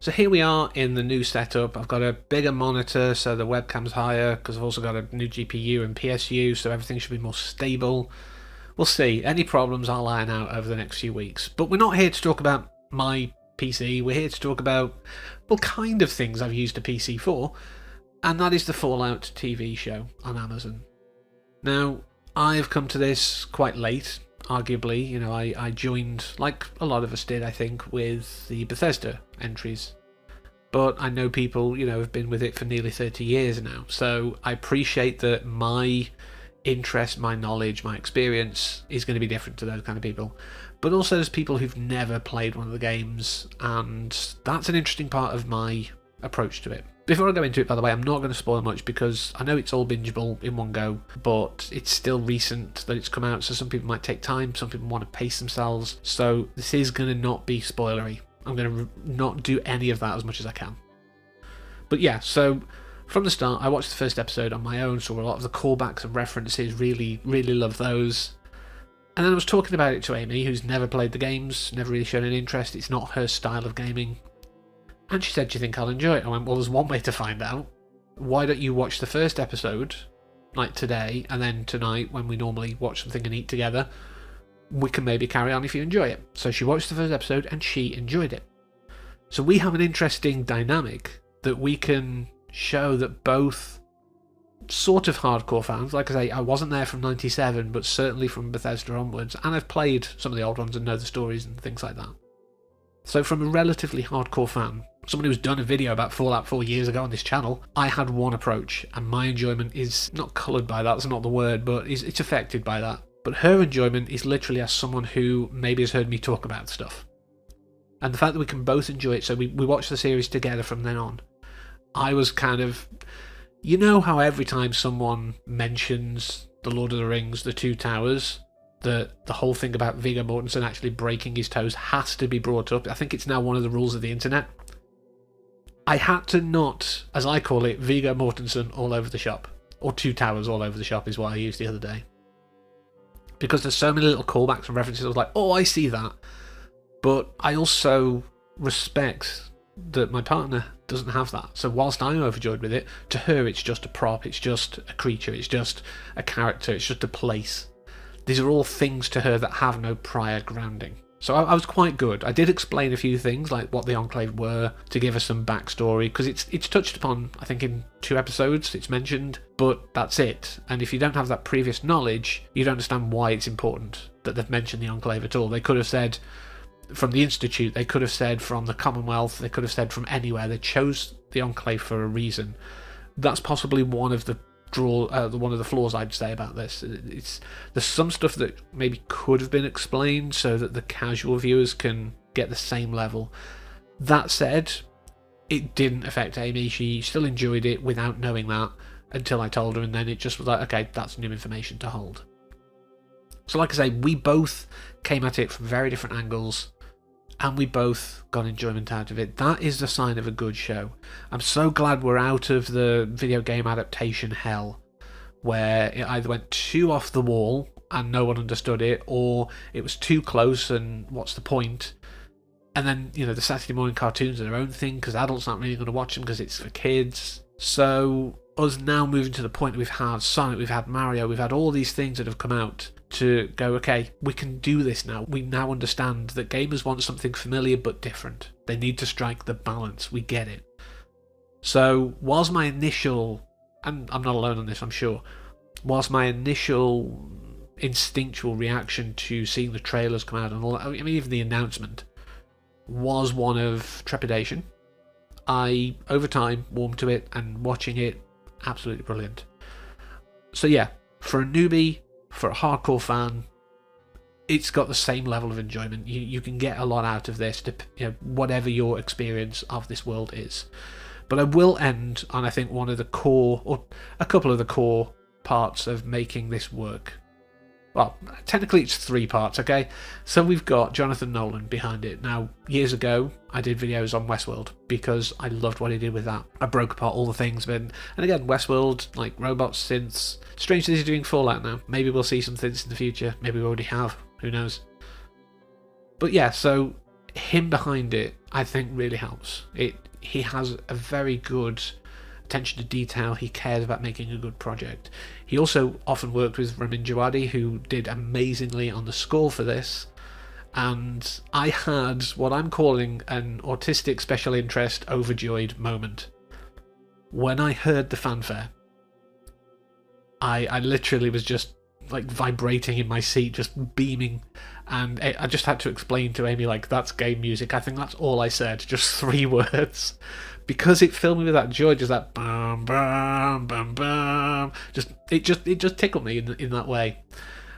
So here we are in the new setup. I've got a bigger monitor, so the webcam's higher, because I've also got a new GPU and PSU, so everything should be more stable. We'll see. Any problems I'll iron out over the next few weeks. But we're not here to talk about my PC. We're here to talk about, well, kind of things I've used a PC for, and that is the Fallout TV show on Amazon. Now, I've come to this quite late, arguably. You know, I joined, like a lot of us did, I think, with the Bethesda entries. But I know people, you know, have been with it for nearly 30 years now. So I appreciate that my interest, my knowledge, my experience is going to be different to those kind of people. But also there's people who've never played one of the games, and that's an interesting part of my approach to it. Before I go into it, by the way, I'm not going to spoil much because I know it's all bingeable in one go, but it's still recent that it's come out, so some people might take time, some people want to pace themselves, so this is going to not be spoilery. I'm going to not do any of that as much as I can. But yeah, so from the start, I watched the first episode on my own, saw a lot of the callbacks and references, really love those. And then I was talking about it to Amy, who's never played the games, never really shown an interest, it's not her style of gaming. And she said, "Do you think I'll enjoy it?" I went, "Well, there's one way to find out. Why don't you watch the first episode, like today, and then tonight, when we normally watch something and eat together, we can maybe carry on if you enjoy it." So she watched the first episode and she enjoyed it. So we have an interesting dynamic that we can show that both sort of hardcore fans, like I say, I wasn't there from 97, but certainly from Bethesda onwards, and I've played some of the old ones and know the stories and things like that. So from a relatively hardcore fan, someone who's done a video about Fallout 4 years ago on this channel, I had one approach, and my enjoyment is not coloured by that, that's not the word, but it's affected by that. But her enjoyment is literally as someone who maybe has heard me talk about stuff. And the fact that we can both enjoy it, so we watched the series together from then on. I was kind of... You know how every time someone mentions The Lord of the Rings, The Two Towers, the whole thing about Viggo Mortensen actually breaking his toes has to be brought up. I think it's now one of the rules of the internet. I had to not, as I call it, Viggo Mortensen all over the shop. Or Two Towers all over the shop is what I used the other day. Because there's so many little callbacks and references. I was like, oh, I see that. But I also respect that my partner doesn't have that. So whilst I'm overjoyed with it, to her it's just a prop, it's just a creature, it's just a character, it's just a place. These are all things to her that have no prior grounding. So I was quite good. I did explain a few things, like what the Enclave were, to give her some backstory, because it's touched upon, I think, in 2 episodes, it's mentioned, but that's it. And if you don't have that previous knowledge, you don't understand why it's important that they've mentioned the Enclave at all. They could have said from the Institute, they could have said from the Commonwealth, they could have said from anywhere. They chose the Enclave for a reason. That's possibly one of the one of the flaws I'd say about this. There's some stuff that maybe could have been explained so that the casual viewers can get the same level. That said, it didn't affect Amy. She still enjoyed it without knowing that until I told her, and then it just was like, okay, that's new information to hold. So like I say, we both came at it from very different angles, and we both got enjoyment out of it. That is the sign of a good show. I'm so glad we're out of the video game adaptation hell, where it either went too off the wall and no one understood it, or it was too close and what's the point? And then, you know, the Saturday morning cartoons are their own thing because adults aren't really going to watch them because it's for kids. So us now moving to the point that we've had Sonic, we've had Mario, we've had all these things that have come out to go, okay, we can do this now. We now understand that gamers want something familiar but different. They need to strike the balance. We get it. So whilst my initial, and I'm not alone on this, I'm sure, whilst my initial instinctual reaction to seeing the trailers come out and all that, I mean, even the announcement, was one of trepidation, I, over time, warmed to it, and watching it, absolutely brilliant. So yeah, for a newbie, for a hardcore fan, it's got the same level of enjoyment. You can get a lot out of this, whatever your experience of this world is. But I will end on, I think, one of the core, or a couple of the core parts of making this work. Well, technically it's 3 parts, okay? So we've got Jonathan Nolan behind it. Now, years ago, I did videos on Westworld because I loved what he did with that. I broke apart all the things, and again, Westworld, like robots, synths. Strange that he's doing Fallout now. Maybe we'll see some things in the future. Maybe we already have. Who knows? But yeah, so him behind it, I think, really helps. He has a very good attention to detail. He cares about making a good project. He also often worked with Ramin Djawadi, who did amazingly on the score for this. And I had what I'm calling an autistic special interest overjoyed moment. When I heard the fanfare, I literally was just like vibrating in my seat, just beaming, and I just had to explain to Amy, like, that's game music. I think that's all I said, just 3 words, because it filled me with that joy, just that bam bam bam bam. It just tickled me in that way.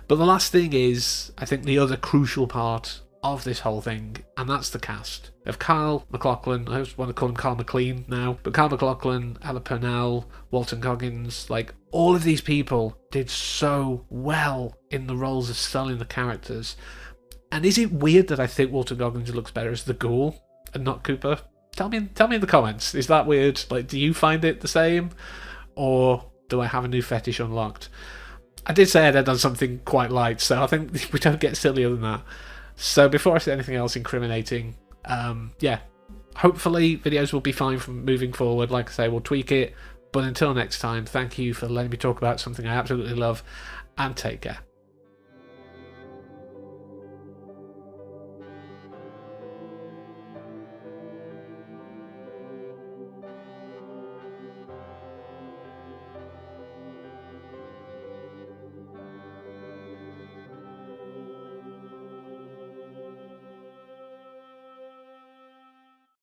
But the last thing is, I think, the other crucial part of this whole thing, and that's the cast of Kyle MacLachlan. I just want to call him Kyle MacLean now, but Kyle MacLachlan, Ella Purnell, Walton Goggins, like, all of these people did so well in the roles of selling the characters. And is it weird that I think Walton Goggins looks better as the Ghoul and not Cooper? Tell me in the comments. Is that weird? Like, do you find it the same, or do I have a new fetish unlocked? I did say I'd done something quite light, so I think we don't get sillier than that. So before I say anything else incriminating, yeah, hopefully videos will be fine from moving forward. Like I say, we'll tweak it. But until next time, thank you for letting me talk about something I absolutely love, and take care.